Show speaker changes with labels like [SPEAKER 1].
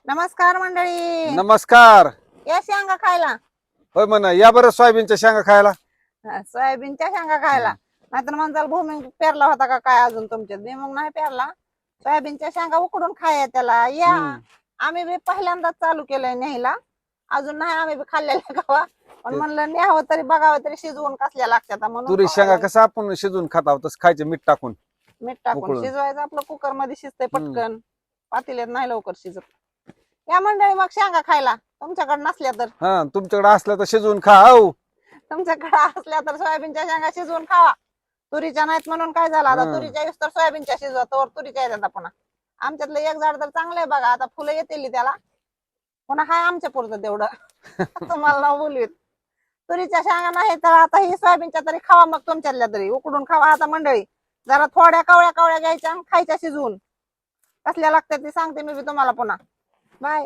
[SPEAKER 1] नमस्कार मंडळी.
[SPEAKER 2] नमस्कार.
[SPEAKER 1] या शेंगा खायला.
[SPEAKER 2] होय म्हणा, या बरं सोयाबीनच्या शेंगा खायला.
[SPEAKER 1] सोयाबीनच्या शेंगा खायला. नाहीतर म्हणताल भूमिंग पेरला होता का काय अजून तुमच्यात? भुईमुग नाही पेरला. सोयाबीनच्या शेंगा उकडून खाया त्याला या. आम्ही बी पहिल्यांदाच चालू केलंय न्यायला. अजून नाही आम्ही बी खाल्लेल्या गावा, पण म्हणलं न्यावं तरी बघावं तरी शिजवून कसल्या लागतात म्हणून.
[SPEAKER 2] तुरी शेंगा कसं आपण शिजून खात आहोत तसं खायचं, मीठ टाकून.
[SPEAKER 1] मीठ टाकून
[SPEAKER 2] उकळून.
[SPEAKER 1] शिजवायचं आपलं कुकर मध्ये शिजतंय पटकन. पातेल्यात नाही लवकर शिजत. या मंडळी मग शेंगा खायला. तुमच्याकडे नसल्या तर
[SPEAKER 2] हा, तुमच्याकडे असलं तर शिजवून खा. हो,
[SPEAKER 1] तुमच्याकडे असल्या तर सोयाबीनच्या शेंगा शिजवून खावा. तुरीच्या नाहीत म्हणून काय झालं आता? तुरीच्या तर सोयाबीनच्या शिजवा तर तुरीच्या येतात पुन्हा. आमच्यातलं एक झाड तर चांगलं आहे बघा, आता फुलं येतील त्याला. पुन्हा हाय आमच्या पुरतं तेवढं. तुम्हाला नाव बोलवीत. तुरीच्या शेंगा नाही तर आता ही सोयाबीनच्या तरी खावा, मग तुमच्यातल्या तरी उकडून खावा. आता मंडळी जरा थोड्या कवळ्या कवळ्या घ्यायच्या आणि खायच्या शिजवून. कसल्या लागतात ते सांगते मी तुम्हाला पुन्हा. बाय.